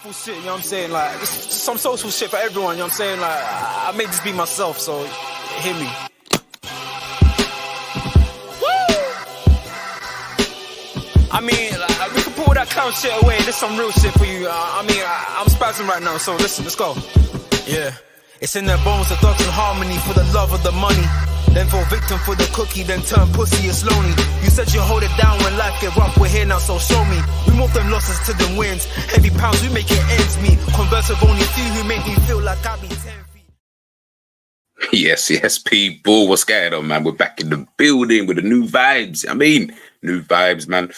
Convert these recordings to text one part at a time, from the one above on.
Full shit, you know what I'm saying? Like, just some social shit for everyone, you know what I'm saying? Like, I made this be myself, so hear me. Woo! I mean, like, we can pull that clown shit away. There's some real shit for you. I'm spazzing right now, so listen, let's go. Yeah. It's in their bones, the thugs in harmony for the love of the money. Then fall victim for the cookie, then turn pussy, it's lonely. You said you hold it down when life get rough, we're here now, so show me. We move them losses to them wins. Heavy pounds, we make it ends meet. Converse with only few who make me feel like I be 10 feet. Yes, people. What's going on, man? We're back in the building with the new vibes. New vibes, man.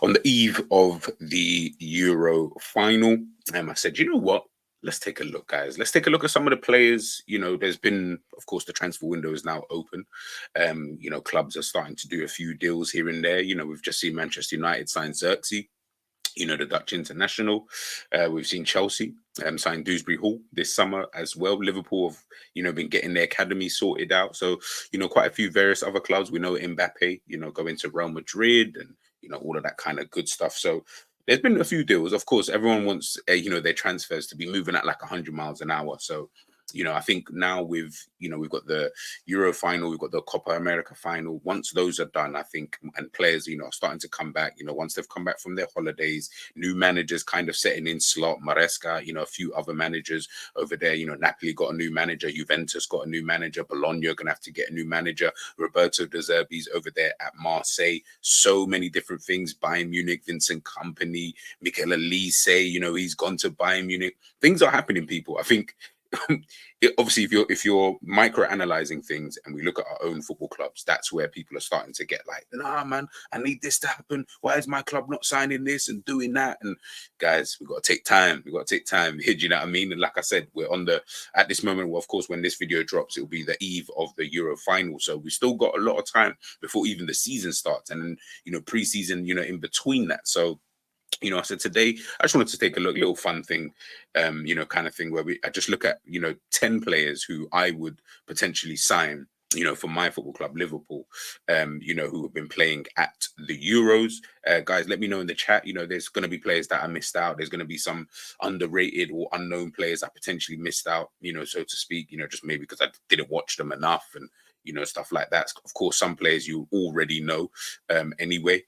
On the eve of the Euro final, I said, you know what? Let's take a look, guys. Let's take a look at some of the players. You know, there's been, of course, the transfer window is now open. You know, clubs are starting to do a few deals here and there. You know, we've just seen Manchester United sign Xerxes, you know, the Dutch international. We've seen Chelsea sign Dewsbury Hall this summer as well. Liverpool have, you know, been getting their academy sorted out. So, you know, quite a few various other clubs. We know Mbappe, you know, going to Real Madrid and, you know, all of that kind of good stuff. So, there's been a few deals. Of course, everyone wants, you know, their transfers to be moving at like 100 miles an hour. So, you know, I think now we've got the Euro final, we've got the Copa America final. Once those are done, I think, and players, you know, are starting to come back, you know, once they've come back from their holidays, new managers kind of setting in slot, Maresca, you know, a few other managers over there, you know, Napoli got a new manager, Juventus got a new manager, Bologna are going to have to get a new manager, Roberto De Zerbi's over there at Marseille, so many different things, Bayern Munich, Vincent Kompany, Mikel Elise, you know, he's gone to Bayern Munich. Things are happening, people. I think obviously if you're micro analyzing things and we look at our own football clubs, that's where people are starting to get like, nah, man, I need this to happen. Why is my club not signing this and doing that? And guys, we've got to take time. Do you know what I mean? And like I said, we're at this moment, well, of course, when this video drops, it'll be the eve of the Euro final. So we still got a lot of time before even the season starts, and then, you know, pre-season, you know, in between that. So, you know, I said today, I just wanted to take a look, little fun thing, you know, kind of thing where I just look at, you know, 10 players who I would potentially sign, you know, for my football club, Liverpool, you know, who have been playing at the Euros. Guys, let me know in the chat, you know, there's going to be players that I missed out. There's going to be some underrated or unknown players I potentially missed out, you know, so to speak, you know, just maybe because I didn't watch them enough and, you know, stuff like that. Of course, some players you already know anyway.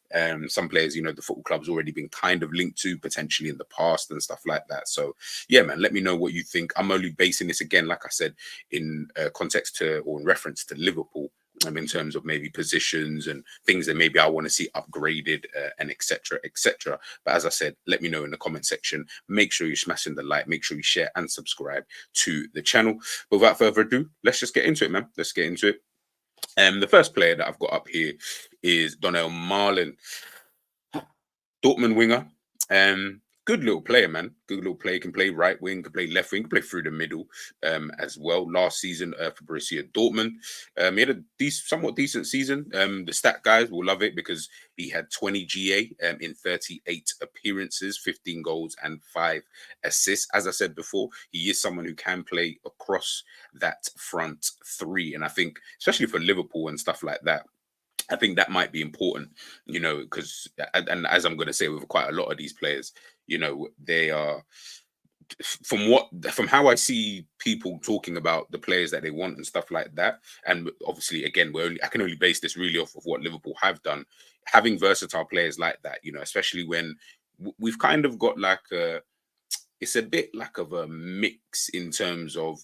Some players, you know, the football club's already been kind of linked to potentially in the past and stuff like that. So, yeah, man, let me know what you think. I'm only basing this, again, like I said, in context to or in reference to Liverpool. In terms of maybe positions and things that maybe I want to see upgraded and etc. But as I said, let me know in the comment section. Make sure you're smashing the like, make sure you share and subscribe to the channel. But without further ado, let's just get into it, man. Let's get into it. The first player that I've got up here is Donnell Marlin, Dortmund winger. Good little player, man. Good little player. Can play right wing, can play left wing, can play through the middle as well. Last season for Borussia Dortmund, he had a somewhat decent season. The stat guys will love it because he had 20 GA in 38 appearances, 15 goals and 5 assists. As I said before, he is someone who can play across that front three. And I think, especially for Liverpool and stuff like that, I think that might be important, you know, because, and as I'm going to say with quite a lot of these players, you know, they are, from how I see people talking about the players that they want and stuff like that. And obviously, again, I can only base this really off of what Liverpool have done. Having versatile players like that, you know, especially when we've kind of got like it's a bit like of a mix in terms of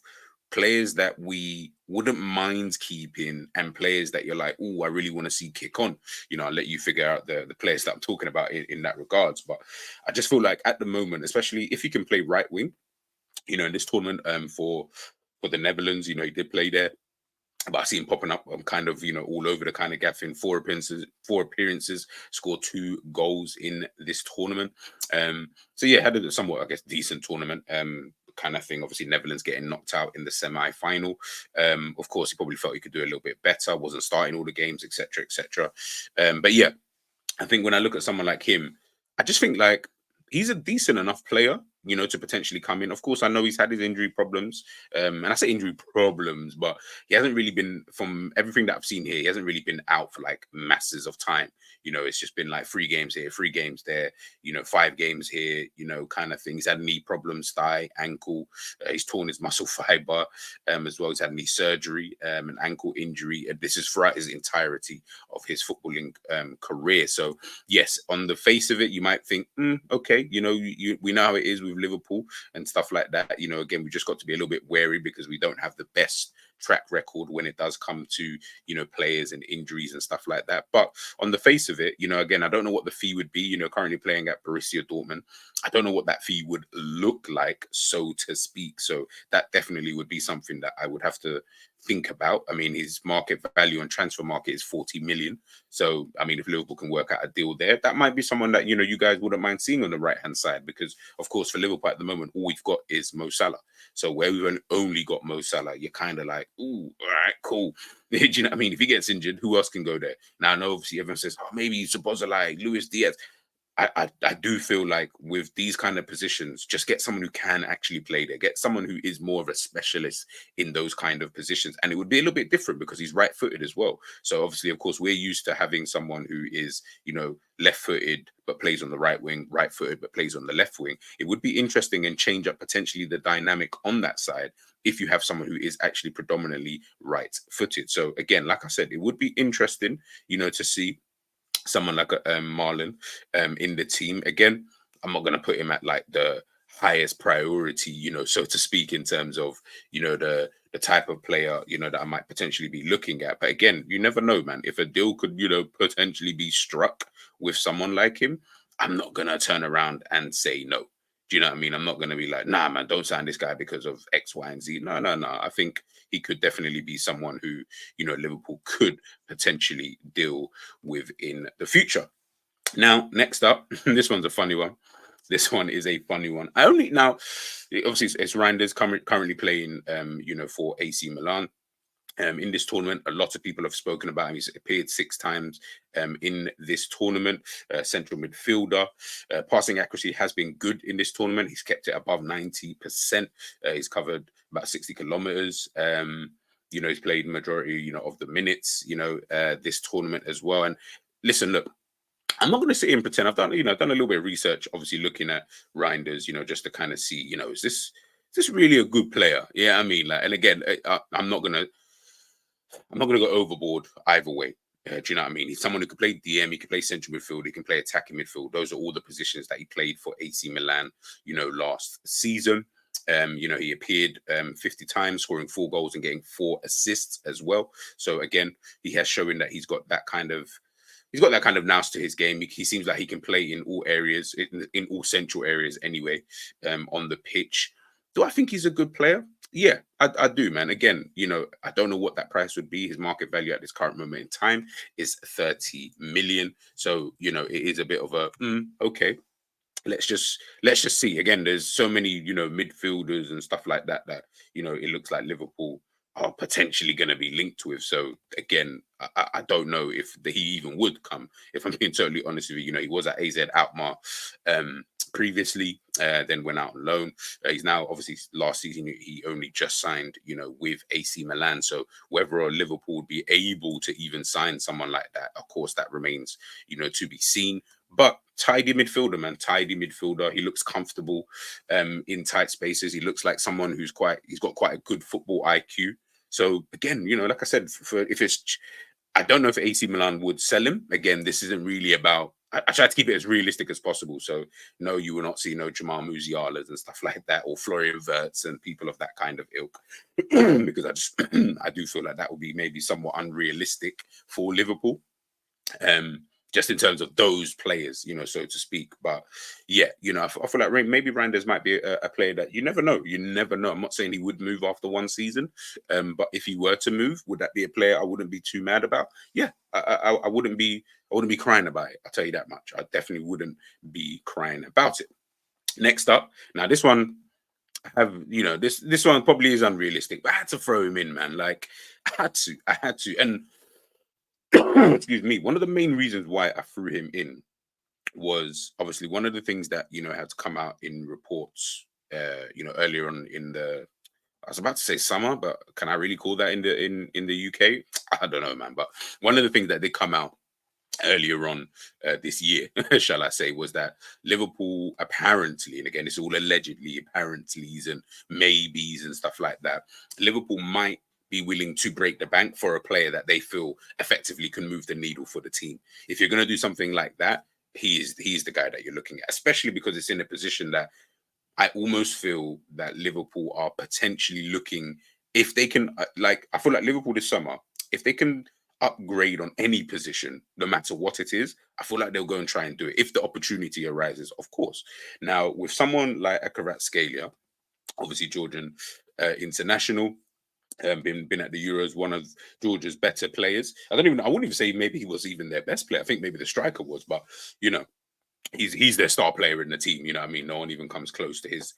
players that we wouldn't mind keeping and players that you're like, oh, I really want to see kick on. You know, I'll let you figure out the players that I'm talking about in that regards. But I just feel like at the moment, especially if you can play right wing, you know, in this tournament for the Netherlands, you know, he did play there. But I see him popping up kind of, you know, all over the kind of gaff in 4 appearances, scored 2 goals in this tournament. So yeah, had a somewhat, I guess, decent tournament. Kind of thing. Obviously, Netherlands getting knocked out in the semi-final. Of course, he probably felt he could do a little bit better. Wasn't starting all the games, etc., etc. But yeah, I think when I look at someone like him, I just think like he's a decent enough player to potentially come in. Of course, I know he's had his injury problems, and I say injury problems, but he hasn't really been, from everything that I've seen here, he hasn't really been out for like masses of time. It's just been like 3 games here, 3 games there, 5 games here, kind of thing. He's had knee problems, thigh, ankle. He's torn his muscle fiber as well. He's had knee surgery, an ankle injury. This is throughout his entirety of his footballing career. So yes, on the face of it, you might think, okay, we know how it is with Liverpool and stuff like that. Again, we just got to be a little bit wary because we don't have the best track record when it does come to players and injuries and stuff like that. But on the face of it, again, I don't know what the fee would be. Currently playing at Borussia Dortmund, I don't know what that fee would look like, so to speak. So that definitely would be something that I would have to think about. I mean, his market value on transfer market is 40 million. So, I mean, if Liverpool can work out a deal there, that might be someone that, you guys wouldn't mind seeing on the right-hand side, because, of course, for Liverpool at the moment, all we've got is Mo Salah. So where we've only got Mo Salah, you're kind of like, ooh, all right, cool. Do you know what I mean? If he gets injured, who else can go there? Now, I know, obviously, everyone says, oh, maybe Szoboszlai, Luis Diaz. I do feel like with these kind of positions, just get someone who can actually play there. Get someone who is more of a specialist in those kind of positions. And it would be a little bit different because he's right-footed as well. So obviously, of course, we're used to having someone who is, left-footed but plays on the right wing, right-footed but plays on the left wing. It would be interesting and change up potentially the dynamic on that side if you have someone who is actually predominantly right-footed. So again, like I said, it would be interesting, to see someone like Marlon in the team. Again, I'm not going to put him at like the highest priority, so to speak, in terms of, the type of player, that I might potentially be looking at. But again, you never know, man. If a deal could, potentially be struck with someone like him, I'm not going to turn around and say no. Do you know what I mean? I'm not going to be like, nah, man, don't sign this guy because of X, Y, and Z. No. I think he could definitely be someone who, Liverpool could potentially deal with in the future. Now, next up, this one's a funny one. This one is a funny one. Obviously, it's Reinders currently playing, for AC Milan. In this tournament, a lot of people have spoken about him. He's appeared 6 times in this tournament. Central midfielder. Passing accuracy has been good in this tournament. He's kept it above 90%. He's covered about 60 kilometers. He's played majority, of the minutes, this tournament as well. And listen, look, I'm not going to sit here and pretend. I've done a little bit of research, obviously looking at Reinders, just to kind of see, is this really a good player? Yeah, I mean, like, and again, I'm not gonna go overboard either way. Do you know what I mean? He's someone who can play DM, he can play central midfield, he can play attacking midfield. Those are all the positions that he played for AC Milan, last season. He appeared 50 times, scoring 4 goals and getting 4 assists as well. So again, he has shown that he's got that kind of nous to his game. He seems like he can play in all areas, in all central areas anyway, on the pitch. Do I think he's a good player? Yeah, I do, man. Again, I don't know what that price would be. His market value at this current moment in time is 30 million. So, it is a bit of a, okay. Let's just see. Again, there's so many, midfielders and stuff like that, it looks like Liverpool are potentially going to be linked with. So again, I don't know if he even would come, if I'm being totally honest with you. He was at AZ Alkmaar previously, then went out on loan. He's now, obviously, last season, he only just signed, with AC Milan. So whether or Liverpool would be able to even sign someone like that, of course, that remains, to be seen. But tidy midfielder, man. Tidy midfielder. He looks comfortable in tight spaces. He looks like someone he's got quite a good football IQ. So again, like I said, I don't know if AC Milan would sell him. Again, this isn't really about. I try to keep it as realistic as possible. So no, you will not see Jamal Musialas and stuff like that, or Florian Wirtz and people of that kind of ilk, because I do feel like that would be maybe somewhat unrealistic for Liverpool. Just in terms of those players, so to speak. But yeah, I feel like maybe Reinders might be a player that you never know. You never know. I'm not saying he would move after one season, but if he were to move, would that be a player I wouldn't be too mad about? Yeah, I wouldn't be crying about it. I'll tell you that much. I definitely wouldn't be crying about it. Next up, now this one, this one probably is unrealistic, but I had to throw him in, man. Like I had to, and excuse me. One of the main reasons why I threw him in was obviously one of the things that had come out in reports, earlier on in the. I was about to say summer, but can I really call that in the UK? I don't know, man. But one of the things that did come out earlier on this year, shall I say, was that Liverpool apparently, and again, it's all allegedly, apparentlys and maybes and stuff like that. Liverpool might be willing to break the bank for a player that they feel effectively can move the needle for the team. If you're going to do something like that, he's the guy that you're looking at, especially because it's in a position that I almost feel that Liverpool are potentially looking, if they can, I feel like Liverpool this summer, if they can upgrade on any position, no matter what it is, I feel like they'll go and try and do it if the opportunity arises, of course. Now, with someone like a Kvaratskhelia, obviously Georgian international, been at the Euros, one of Georgia's better players. I wouldn't even say maybe he was even their best player. I think maybe the striker was, but you know, he's their star player in the team. You know what I mean? No one even comes close to his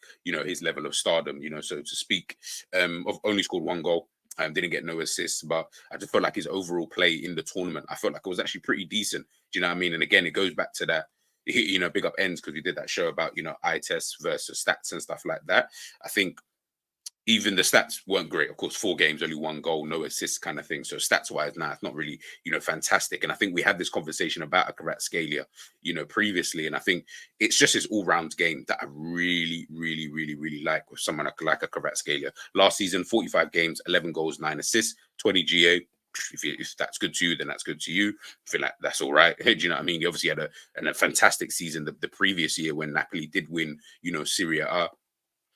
level of stardom, so to speak. Only scored one goal. Didn't get no assists, but I just felt like his overall play in the tournament, I felt like it was actually pretty decent. Do you know what I mean? And again, it goes back to that, big up ends, because we did that show about, eye tests versus stats and stuff like that. I think even the stats weren't great. Of course, 4 games, only 1 goal, no assists kind of thing. So stats wise, it's not really, fantastic. And I think we had this conversation about a Kvaratskhelia, previously. And I think it's just his all round game that I really, really, really, really like with someone like a Kvaratskhelia. Last season, 45 games, 11 goals, 9 assists, 20 GA. If that's good to you, then that's good to you. I feel like that's all right. Do you know what I mean? He obviously had a fantastic season the previous year when Napoli did win, Serie A.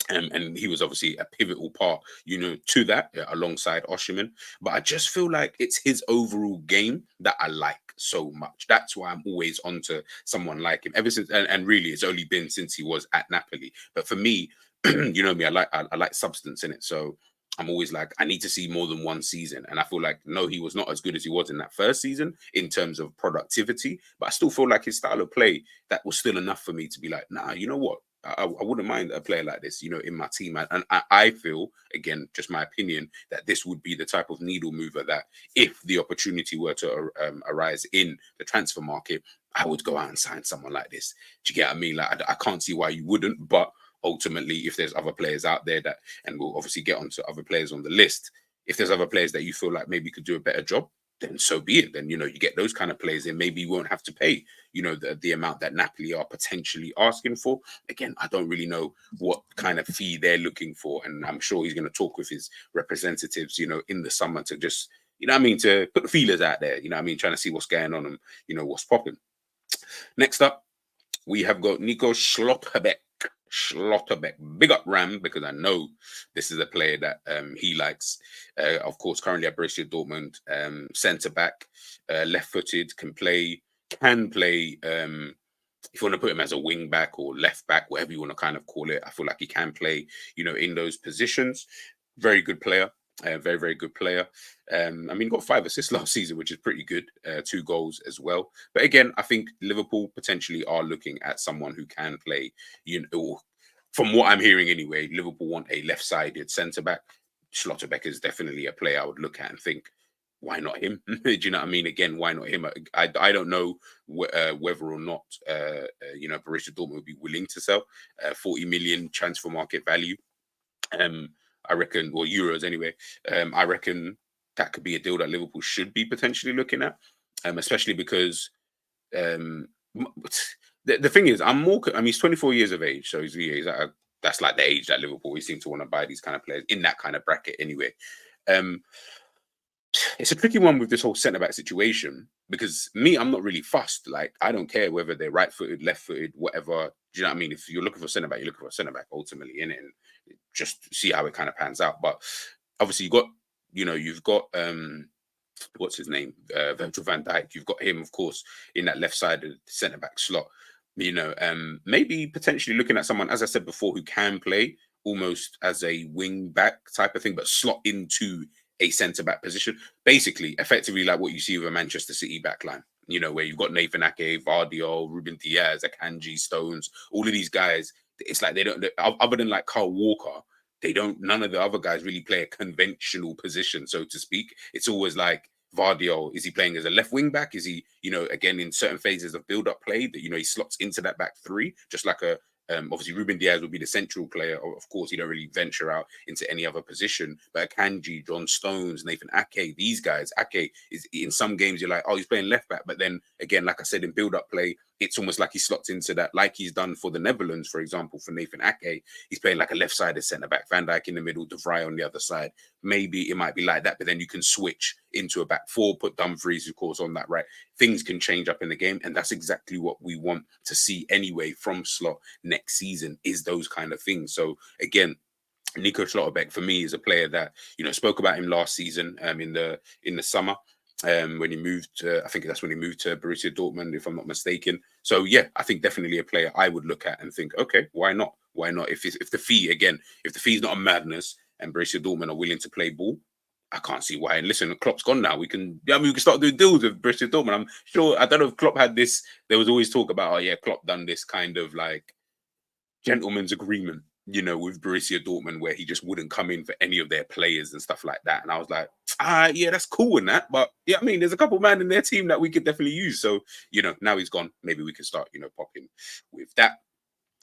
And he was obviously a pivotal part, to that alongside Oshiman. But I just feel like it's his overall game that I like so much. That's why I'm always onto someone like him ever since. And really, it's only been since he was at Napoli. But for me, you know me, I like substance in it. So I'm always like, I need to see more than one season. And I feel like, no, he was not as good as he was in that first season in terms of productivity. But I still feel like his style of play, that was still enough for me to be like, nah, you know what? I wouldn't mind a player like this, in my team. And I feel, again, just my opinion, that this would be the type of needle mover that if the opportunity were to arise in the transfer market, I would go out and sign someone like this. Do you get what I mean? Like, I can't see why you wouldn't. But ultimately, if there's other players out there that, and we'll obviously get onto other players on the list, if there's other players that you feel like maybe could do a better job, then so be it. Then, you get those kind of players in. Maybe you won't have to pay, the amount that Napoli are potentially asking for. Again, I don't really know what kind of fee they're looking for. And I'm sure he's going to talk with his representatives, in the summer to just, to put the feelers out there, trying to see what's going on and, what's popping. Next up, we have got Nico Schlotterbeck. Big up Ram, because I know this is a player that he likes. Of course, currently at Borussia Dortmund, centre back, left-footed, can play. If you want to put him as a wing back or left back, whatever you want to kind of call it, I feel like he can play, in those positions. Very good player. Very, very good player. Got 5 assists last season, which is pretty good. 2 goals as well. But again, I think Liverpool potentially are looking at someone who can play, from what I'm hearing anyway, Liverpool want a left-sided centre-back. Schlotterbeck is definitely a player I would look at and think, why not him? Do you know what I mean? Again, why not him? I don't know whether or not, Borussia Dortmund would be willing to sell 40 million transfer market value. I reckon, or euros anyway. I reckon that could be a deal that Liverpool should be potentially looking at, especially because the thing is, he's 24 years of age, so that's like the age that Liverpool always seem to want to buy these kind of players in that kind of bracket anyway. It's a tricky one with this whole centre back situation because I'm not really fussed. Like, I don't care whether they're right footed, left footed, whatever. Do you know what I mean? If you're looking for centre back, you're looking for a centre back ultimately in it, and just see how it kind of pans out. But obviously, you've got what's his name, Virgil van Dijk. You've got him, of course, in that left sided centre back slot. Maybe potentially looking at someone, as I said before, who can play almost as a wing back type of thing, but slot into a centre back position, basically, effectively like what you see with a Manchester City backline. Where you've got Nathan Ake, Vardiol, Ruben Diaz, Akanji, Stones, all of these guys. It's like they don't, other than like Carl Walker, none of the other guys really play a conventional position, so to speak. It's always like Vardiol, is he playing as a left wing back? Is he, again, in certain phases of build up play that, he slots into that back three, just like obviously Ruben Diaz would be the central player. Of course, you don't really venture out into any other position. But Akanji, John Stones, Nathan Ake, these guys, Ake is in some games you're like, oh, he's playing left back. But then again, like I said, in build up play, it's almost like he slots into that, like he's done for the Netherlands, for example, for Nathan Ake. He's playing like a left-sided centre back, Van Dijk in the middle, De Vrij on the other side. Maybe it might be like that, but then you can switch into a back four, put Dumfries, of course, on that right. Things can change up in the game, and that's exactly what we want to see anyway from Slot next season, is those kind of things. So again, Nico Schlotterbeck for me is a player that spoke about him last season in the summer. When he moved, I think that's when he moved to Borussia Dortmund, if I'm not mistaken. So yeah, I think definitely a player I would look at and think, okay, why not? Why not? If the fee's not a madness and Borussia Dortmund are willing to play ball, I can't see why. And listen, Klopp's gone now. We can start doing deals with Borussia Dortmund. I'm sure. I don't know if Klopp had this. There was always talk about, oh yeah, Klopp done this kind of like gentleman's agreement, with Borussia Dortmund, where he just wouldn't come in for any of their players and stuff like that. And I was like, yeah, that's cool in that. But yeah, I mean, there's a couple man in their team that we could definitely use. So, now he's gone. Maybe we can start, popping with that.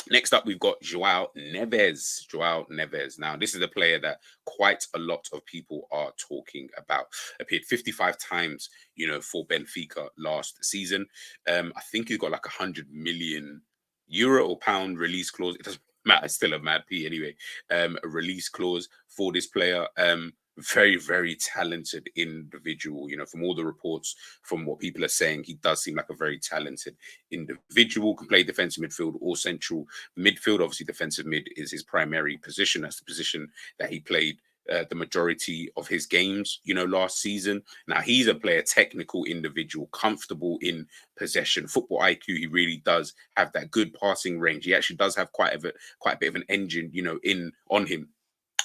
Next up, we've got Joao Neves. Joao Neves. Now, this is a player that quite a lot of people are talking about. Appeared 55 times, for Benfica last season. I think he's got like 100 million euro or pound release clause. It doesn't matter. It's still a mad P anyway. A release clause for this player. Very, very talented individual. From all the reports, from what people are saying, he does seem like a very talented individual. Can play defensive midfield or central midfield. Obviously, defensive mid is his primary position. That's the position that he played the majority of his games, last season. Now, he's a player, technical individual, comfortable in possession, football IQ. He really does have that good passing range. He actually does have quite a bit of an engine, on him.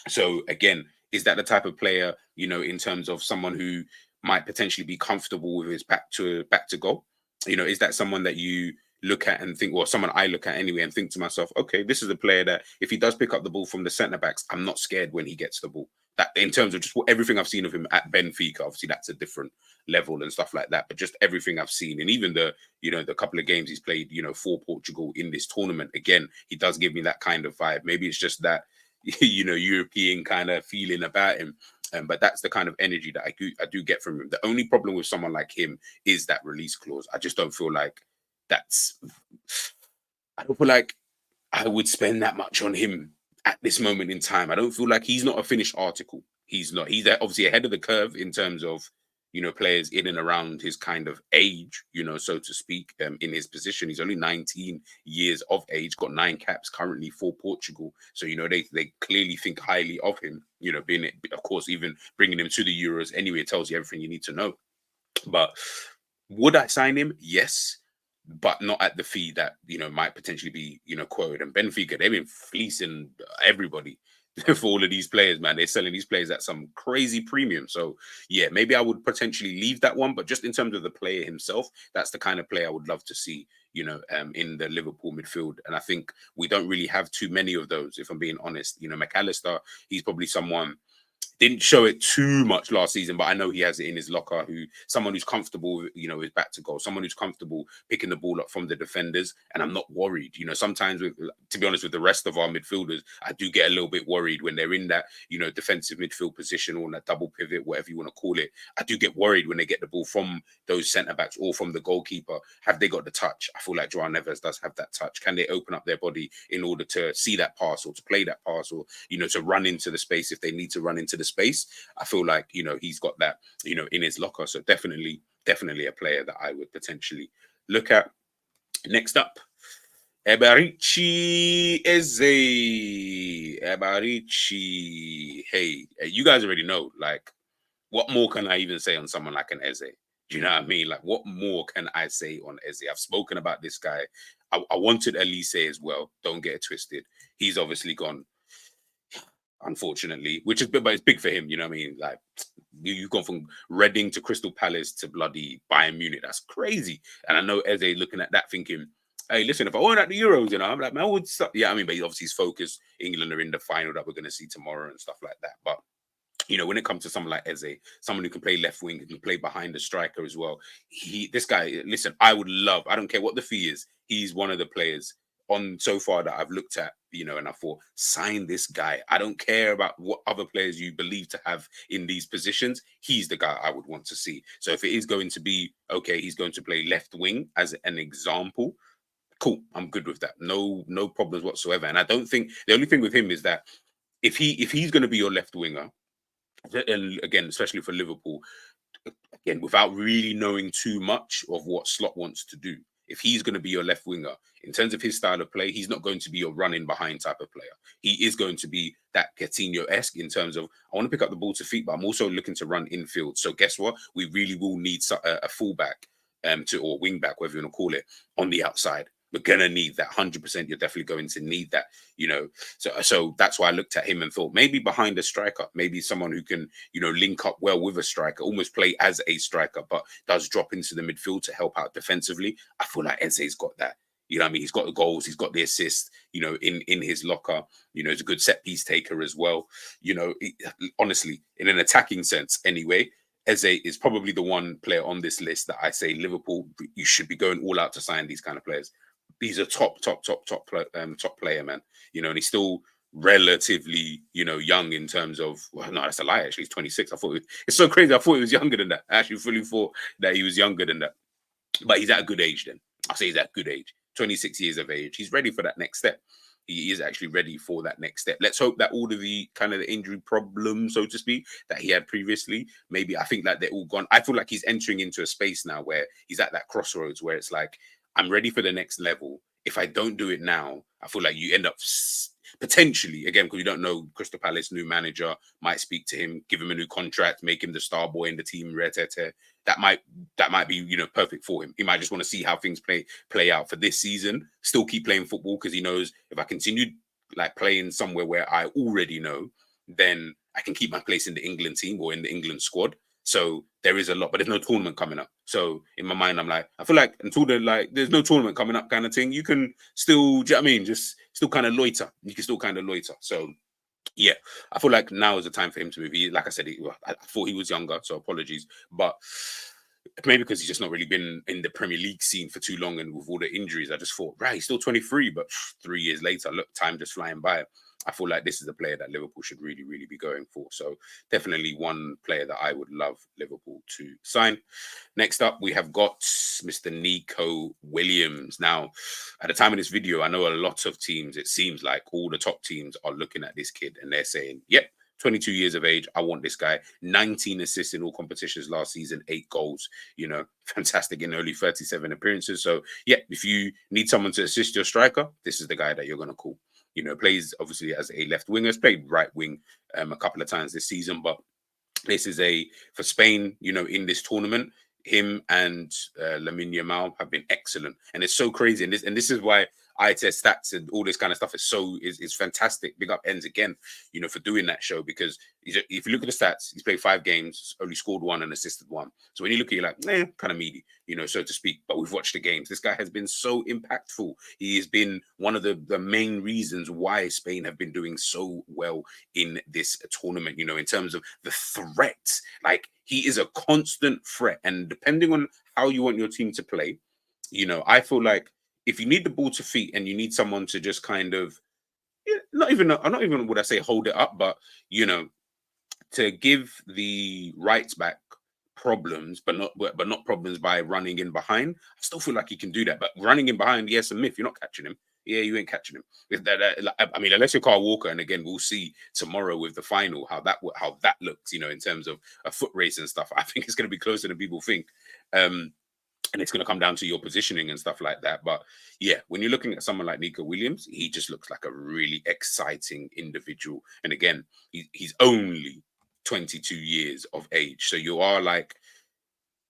So again, is that the type of player, in terms of someone who might potentially be comfortable with his back to goal? Is that someone that you look at and think, well, someone I look at anyway and think to myself, okay, this is a player that if he does pick up the ball from the centre backs, I'm not scared when he gets the ball. That in terms of just everything I've seen of him at Benfica, obviously that's a different level and stuff like that. But just everything I've seen, and even the couple of games he's played, for Portugal in this tournament, again, he does give me that kind of vibe. Maybe it's just that European kind of feeling about him. But that's the kind of energy that I do get from him. The only problem with someone like him is that release clause. I just don't feel like I don't feel like I would spend that much on him at this moment in time. I don't feel like he's not a finished article. He's not. He's obviously ahead of the curve in terms of players in and around his kind of age, so to speak, in his position. He's only 19 years of age, got 9 caps currently for Portugal. So, they clearly think highly of him, being, of course, even bringing him to the Euros anyway, it tells you everything you need to know. But would I sign him? Yes. But not at the fee that, might potentially be, quoted. And Benfica, they've been fleecing everybody for all of these players, man. They're selling these players at some crazy premium. So, yeah, maybe I would potentially leave that one. But just in terms of the player himself, that's the kind of player I would love to see, in the Liverpool midfield. And I think we don't really have too many of those, if I'm being honest. McAllister, he's probably someone... Didn't show it too much last season, but I know he has it in his locker. Someone who's comfortable, with back to goal, someone who's comfortable picking the ball up from the defenders, and I'm not worried. Sometimes, to be honest, with the rest of our midfielders, I do get a little bit worried when they're in that, defensive midfield position or that double pivot, whatever you want to call it. I do get worried when they get the ball from those centre backs or from the goalkeeper. Have they got the touch? I feel like Joao Neves does have that touch. Can they open up their body in order to see that pass or to play that pass or to run into the space if they need to run into the space? I feel like he's got that in his locker. So definitely a player that I would potentially look at. Next up, Eberici Eze. Eberici. Hey, you guys already know, like, what more can I even say on someone like an Eze? Do you know what I mean? Like, what more can I say on Eze? I've spoken about this guy. I wanted Elise as well. Don't get it twisted. He's obviously gone, unfortunately, which is big, but it's big for him. You know what I mean? Like, you've gone from Reading to Crystal Palace to bloody Bayern Munich. That's crazy. And I know Eze looking at that thinking, hey, listen, if I weren't at the Euros, I'm like, man, I would stop. Yeah, I mean, but obviously he's focused. England are in the final that we're going to see tomorrow and stuff like that. But when it comes to someone like Eze, someone who can play left wing, who can play behind the striker as well. This guy, listen, I would love, I don't care what the fee is, he's one of the players on so far that I've looked at, and I thought, sign this guy. I don't care about what other players you believe to have in these positions. He's the guy I would want to see. So if it is going to be, okay, he's going to play left wing as an example, cool, I'm good with that. No problems whatsoever. And I don't think, the only thing with him is that if he's going to be your left winger, and again, especially for Liverpool, again, without really knowing too much of what Slot wants to do, if he's going to be your left winger, in terms of his style of play, he's not going to be your running behind type of player. He is going to be that Coutinho-esque in terms of, I want to pick up the ball to feet, but I'm also looking to run infield. So guess what? We really will need a fullback or wing back, whatever you want to call it, on the outside. We're gonna need that 100%. You're definitely going to need that, So that's why I looked at him and thought maybe behind a striker, maybe someone who can, link up well with a striker, almost play as a striker, but does drop into the midfield to help out defensively. I feel like Eze's got that. You know what I mean? He's got the goals, he's got the assists, in his locker. He's a good set piece taker as well. Honestly, in an attacking sense, anyway. Eze is probably the one player on this list that I say Liverpool, you should be going all out to sign these kind of players. He's a top player, man. And he's still relatively, young in terms of. Well, no, that's a lie. Actually, he's 26. It's so crazy. I thought he was younger than that. I actually fully thought that he was younger than that. But he's at a good age. Then I'll say he's at a good age. 26 years of age. He's ready for that next step. He is actually ready for that next step. Let's hope that all of the kind of the injury problems, so to speak, that he had previously, maybe I think that they're all gone. I feel like he's entering into a space now where he's at that crossroads where it's like, I'm ready for the next level. If I don't do it now, I feel like you end up potentially, again, because you don't know, Crystal Palace new manager might speak to him, give him a new contract, make him the star boy in the team. That might be perfect for him. He might just want to see how things play out for this season. Still keep playing football because he knows if I continue like playing somewhere where I already know, then I can keep my place in the England team or in the England squad. So there is a lot, but there's no tournament coming up. So in my mind, I'm like, I feel like until there's no tournament coming up kind of thing, you can still, do you know what I mean? Just still kind of loiter. You can still kind of loiter. So yeah, I feel like now is the time for him to move. Like I said, I thought he was younger, so apologies. But maybe because he's just not really been in the Premier League scene for too long, and with all the injuries, I just thought, right, he's still 23, but 3 years later, look, time just flying by. I feel like this is a player that Liverpool should really, really be going for. So definitely one player that I would love Liverpool to sign. Next up, we have got Mr. Nico Williams. Now, at the time of this video, I know a lot of teams, it seems like all the top teams are looking at this kid and they're saying, yep, 22 years of age. I want this guy. 19 assists in all competitions last season, 8 goals. Fantastic in only 37 appearances. So, yeah, if you need someone to assist your striker, this is the guy that you're going to call. Plays obviously as a left winger. Has played right wing a couple of times this season, but this is for Spain, in this tournament. Him and Lamine Yamal have been excellent, and it's so crazy. And this is why eye test stats and all this kind of stuff is fantastic. Big up Ends again, for doing that show, because if you look at the stats, he's played 5 games, only scored 1 and assisted 1. So when you look at it, you're like, kind of meaty, so to speak. But we've watched the games. This guy has been so impactful. He has been one of the main reasons why Spain have been doing so well in this tournament, in terms of the threats. Like, he is a constant threat. And depending on how you want your team to play, I feel like if you need the ball to feet and you need someone to just kind of, not even would I say hold it up, but, to give the right back problems, but not problems by running in behind. I still feel like he can do that. But running in behind, yes, a myth. You're not catching him. Yeah, you ain't catching him. I mean, unless you're Carl Walker, and again, we'll see tomorrow with the final how that looks. In terms of a foot race and stuff. I think it's going to be closer than people think. And it's going to come down to your positioning and stuff like that. But yeah, when you're looking at someone like Nico Williams, he just looks like a really exciting individual. And again, he's only 22 years of age. So you are like,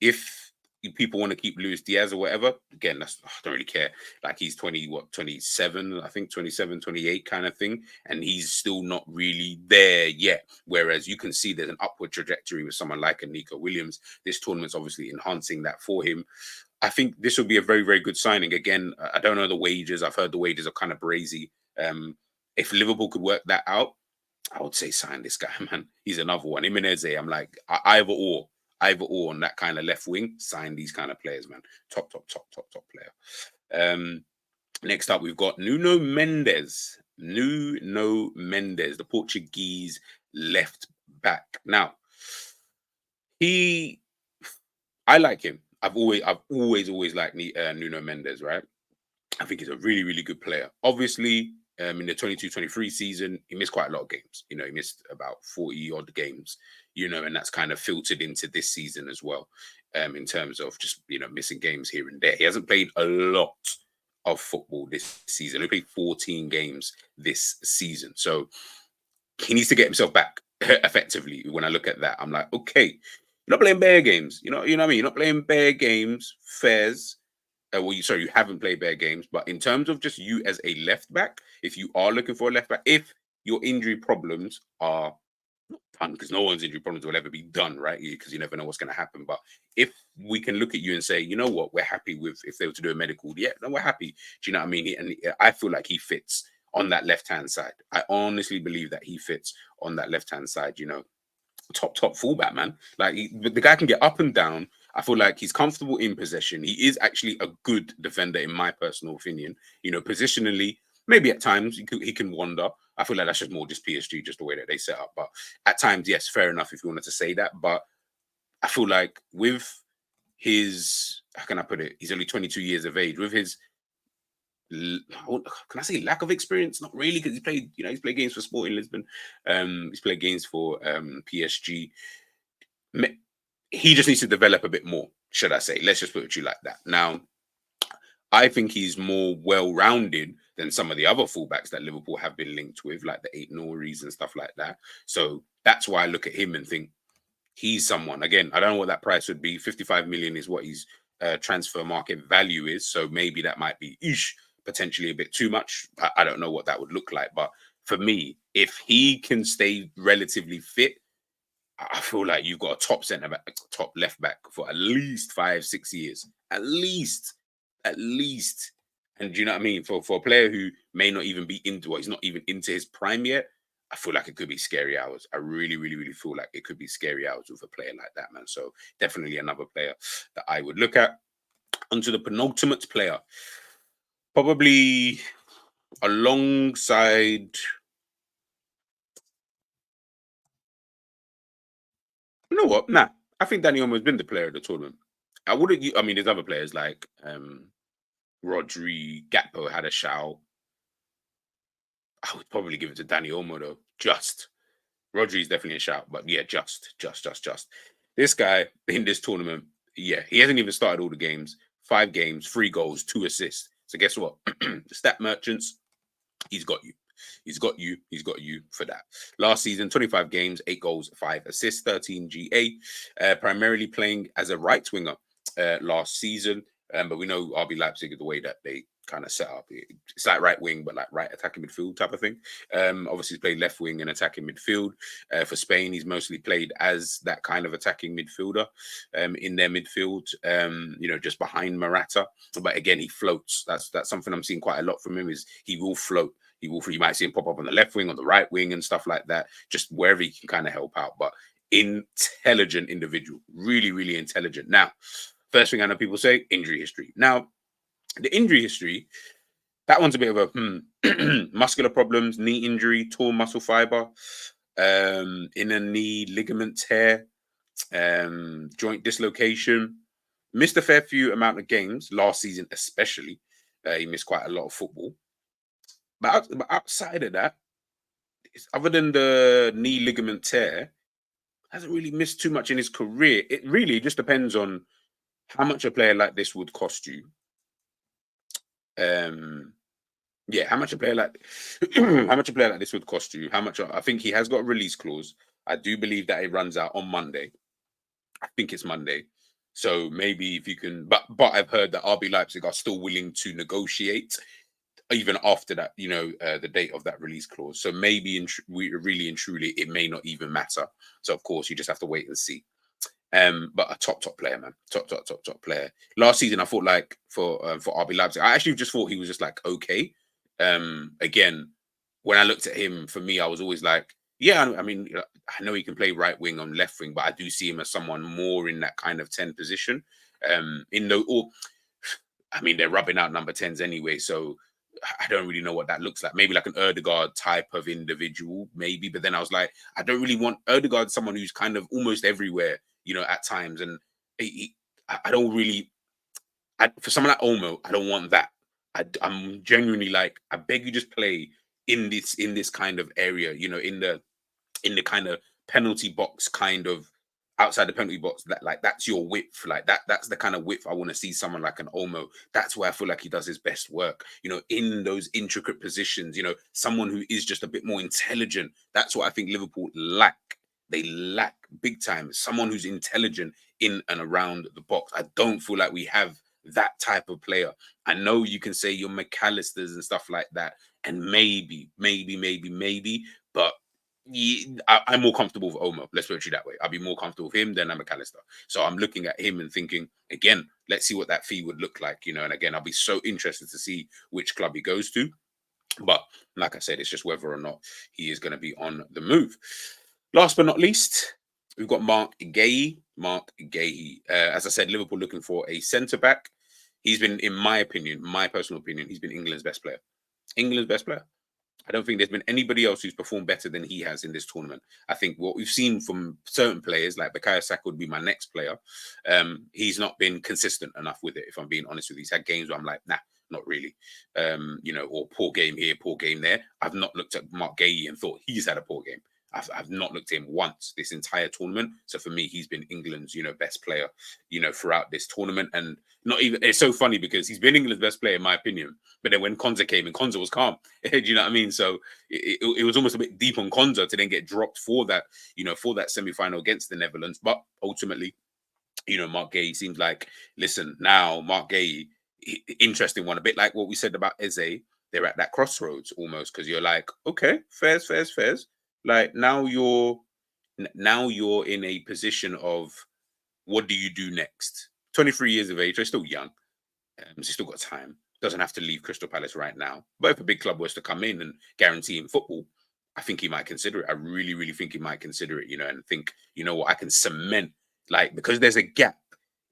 if people want to keep Luis Diaz or whatever, again, I don't really care. Like, he's 27, I think 27, 28 kind of thing. And he's still not really there yet. Whereas you can see there's an upward trajectory with someone like a Nico Williams. This tournament's obviously enhancing that for him. I think this will be a very, very good signing. Again, I don't know the wages. I've heard the wages are kind of brazy. If Liverpool could work that out, I would say sign this guy, man. He's another one. Jimenez, I'm like either or on that kind of left wing. Sign these kind of players, man. Top player. Next up, we've got Nuno Mendes. Nuno Mendes, the Portuguese left back. Now, I like him. I've always liked Nuno Mendes, right? I think he's a really, really good player. Obviously, in the 22-23 season, he missed quite a lot of games. He missed about 40 odd games, and that's kind of filtered into this season as well, in terms of just, missing games here and there. He hasn't played a lot of football this season. He played 14 games this season. So he needs to get himself back effectively. When I look at that, I'm like, okay, you're not playing bare games. You know what I mean? You're not playing bare games, fairs. You haven't played bare games, but in terms of just you as a left back, if you are looking for a left back, if your injury problems are not done, because no one's injury problems will ever be done, right? Because you never know what's going to happen. But if we can look at you and say, you know what, we're happy with if they were to do a medical, yeah, then we're happy. Do you know what I mean? And I feel like he fits on that left-hand side. I honestly believe that he fits on that left-hand side, top fullback, man. Like the guy can get up and down. I feel like he's comfortable in possession. He is actually a good defender, in my personal opinion. Positionally, maybe at times he can wander. I feel like that's just more just PSG, just the way that they set up. But at times, yes, fair enough if you wanted to say that. But I feel like with his, how can I put it? He's only 22 years of age. With his, can I say lack of experience? Not really, because he's played games for Sporting Lisbon. He's played games for PSG. He just needs to develop a bit more, should I say? Let's just put it to you like that. Now, I think he's more well-rounded than some of the other fullbacks that Liverpool have been linked with, like the 8 Noris and stuff like that. So that's why I look at him and think he's someone. Again, I don't know what that price would be. 55 million is what his transfer market value is. So maybe that might be potentially a bit too much. I don't know what that would look like. But for me, if he can stay relatively fit, I feel like you've got a top centre back, top left back for at least 5-6 years. At least. And do you know what I mean? For a player who may not even be he's not even into his prime yet, I feel like it could be scary hours. I really, really, really feel like it could be scary hours with a player like that, man. So definitely another player that I would look at. Onto the penultimate player. Probably alongside... You know what? Nah, I think Danny Olmo's been the player of the tournament. I mean, there's other players like Rodri, Gakpo had a shout. I would probably give it to Danny Olmo though. Rodri's definitely a shout, but yeah, just. This guy in this tournament, yeah, he hasn't even started all the games. 5 games, 3 goals, 2 assists. So guess what? The stat merchants, he's got you. He's got you for that. Last season, 25 games, 8 goals, 5 assists, 13 GA. Primarily playing as a right winger last season. But we know RB Leipzig is the way that they kind of set up. It's like right wing, but like right attacking midfield type of thing. Obviously, he's played left wing and attacking midfield. For Spain, he's mostly played as that kind of attacking midfielder in their midfield, just behind Morata. But again, he floats. That's something I'm seeing quite a lot from him is he will float. You might see him pop up on the left wing, on the right wing and stuff like that, just wherever he can kind of help out. But intelligent individual, really, really intelligent. Now, first thing I know people say, injury history. Now, the injury history, that one's a bit of a muscular problems, knee injury, torn muscle fiber, inner knee ligament tear, joint dislocation. Missed a fair few amount of games last season, especially. He missed quite a lot of football. But outside of that, other than the knee ligament tear, hasn't really missed too much in his career. It really just depends on how much a player like this would cost you. How much a player like this would cost you. How much? I think he has got a release clause. I do believe that it runs out on Monday. I think it's Monday. So maybe if you can, but I've heard that RB Leipzig are still willing to negotiate even after that, the date of that release clause. So maybe really and truly, it may not even matter. So of course, you just have to wait and see. But a top player, man. Top player. Last season, I thought like for RB Leipzig, I actually just thought he was just like okay. Again, when I looked at him, for me, I was always like, Yeah, I mean, I know he can play right wing on left wing, but I do see him as someone more in that kind of 10 position. In the or I mean, they're rubbing out number 10s anyway, so I don't really know what that looks like. Maybe like an Erdegaard type of individual, maybe. But then I was like, I don't really want Erdegaard, someone who's kind of almost everywhere, at times. And I don't really, for someone like Olmo, I don't want that. I'm genuinely like, I beg you, just play in this kind of area, in the kind of penalty box, kind of outside the penalty box, that like that's your width, like that's the kind of width I want to see someone like an Olmo. That's where I feel like he does his best work, in those intricate positions, someone who is just a bit more intelligent. That's what I think Liverpool lack. They lack big time someone who's intelligent in and around the box. I don't feel like we have that type of player. I know you can say your McAllisters and stuff like that, and maybe, but I'm more comfortable with Omo. Let's put it that way. I'll be more comfortable with him than a McAllister. So I'm looking at him and thinking, again, let's see what that fee would look like, And again, I'll be so interested to see which club he goes to. But like I said, it's just whether or not he is going to be on the move. Last but not least, we've got Mark Guéhi. Mark Guéhi. As I said, Liverpool looking for a centre back. He's been, in my opinion, my personal opinion, he's been England's best player. England's best player. I don't think there's been anybody else who's performed better than he has in this tournament. I think what we've seen from certain players, like Bukayo Saka would be my next player, he's not been consistent enough with it, if I'm being honest with you. He's had games where I'm like, nah, not really. Or poor game here, poor game there. I've not looked at Mark Guéhi and thought he's had a poor game. I've not looked at him once this entire tournament. So for me, he's been England's, best player, throughout this tournament. And not even, it's so funny because he's been England's best player, in my opinion. But then when Konza came in, Konza was calm. Do you know what I mean? So it was almost a bit deep on Konza to then get dropped for that, for that semi-final against the Netherlands. But ultimately, Mark Guéhi seems like, listen, now Mark Guéhi, interesting one, a bit like what we said about Eze. They're at that crossroads almost, because you're like, okay, fairs. Like now you're in a position of, what do you do next? 23 years of age, they're still young. He's still got time. Doesn't have to leave Crystal Palace right now. But if a big club was to come in and guarantee him football, I think he might consider it. I really, really think he might consider it, and think, what, I can cement, like, because there's a gap.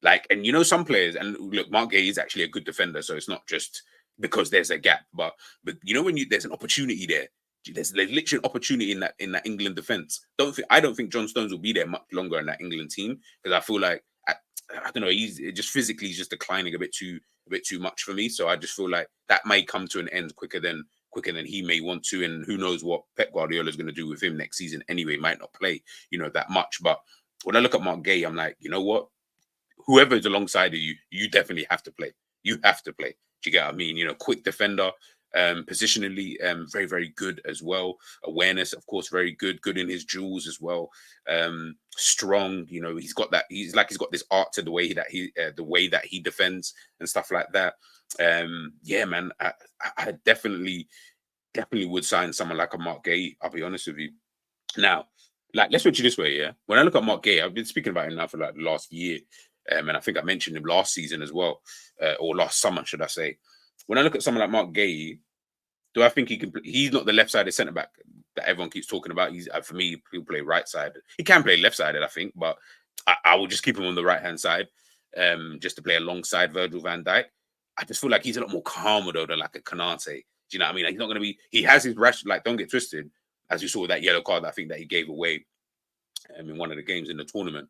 Like, and some players, and look, Mark Guéhi is actually a good defender, so it's not just because there's a gap, but when there's an opportunity there, there's literally an opportunity in that England defense. I don't think John Stones will be there much longer in that England team, because I feel like I don't know, he's just physically just declining a bit too much for me. So I just feel like that may come to an end quicker than he may want to. And who knows what Pep Guardiola is going to do with him next season anyway. Might not play, that much. But when I look at Mark Guéhi, I'm like, you know what? Whoever is alongside of you, you definitely have to play. You have to play. Do you get what I mean? Quick defender, positionally, very, very good as well. Awareness, of course, very good. Good in his duels as well. Strong. He's got that. He's got this art to the way that he defends and stuff like that. Yeah, man. I definitely would sign someone like a Mark Guéhi. I'll be honest with you. Now, like, let's put it this way, yeah. When I look at Mark Guéhi, I've been speaking about him now for like the last year, and I think I mentioned him last season as well, or last summer, should I say? When I look at someone like Mark Guéhi, do I think he can? He's not the left-sided centre back that everyone keeps talking about. He's, for me, he'll play right-sided. He can play left-sided, I think, but I will just keep him on the right-hand side, just to play alongside Virgil van Dijk. I just feel like he's a lot more calmer though than like a Kanate. Do you know what I mean? Like, he's not going to be. He has his rash. Like, don't get twisted. As you saw with that yellow card, I think that he gave away in one of the games in the tournament.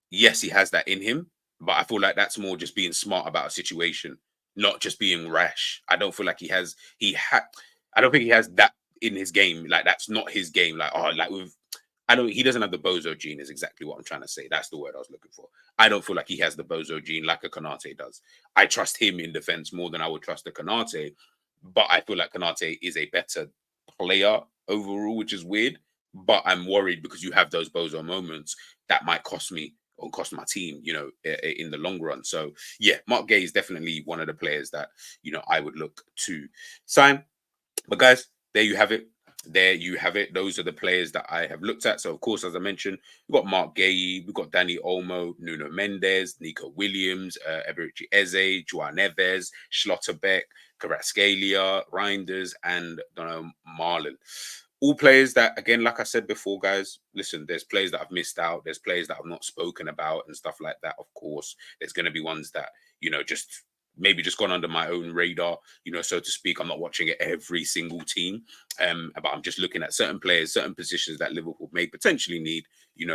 Yes, he has that in him, but I feel like that's more just being smart about a situation, not just being rash. I don't feel like I don't think he has that in his game. Like, that's not his game. Like, he doesn't have the bozo gene, is exactly what I'm trying to say. That's the word I was looking for. I don't feel like he has the bozo gene like a Kanate does. I trust him in defense more than I would trust a Kanate, but I feel like Kanate is a better player overall, which is weird. But I'm worried because you have those bozo moments that might cost me or cost my team, in the long run. So yeah, Mark Guéhi is definitely one of the players that, I would look to sign. But guys, there you have it. There you have it. Those are the players that I have looked at. So, of course, as I mentioned, we've got Mark Guéhi, we've got Danny Olmo, Nuno Mendes, Nico Williams, Eberici Eze, Joao Neves, Schlotterbeck, Kvaratskhelia, Reinders, and Marlon. all players that, again, like I said before, guys, listen, there's players that I've missed out. There's players that I've not spoken about and stuff like that. Of course, there's going to be ones that, just maybe just gone under my own radar, so to speak. I'm not watching it every single team, but I'm just looking at certain players, certain positions that Liverpool may potentially need,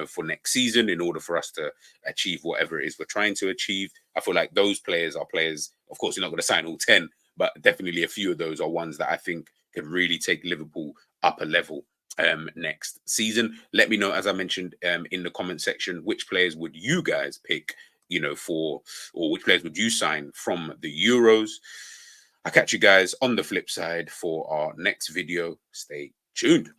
for next season in order for us to achieve whatever it is we're trying to achieve. I feel like those players are players, of course, you're not going to sign all 10, but definitely a few of those are ones that I think can really take Liverpool up a level next season. Let me know, as I mentioned in the comment section, which players would you guys pick, or which players would you sign from the Euros? I'll catch you guys on the flip side for our next video. Stay tuned.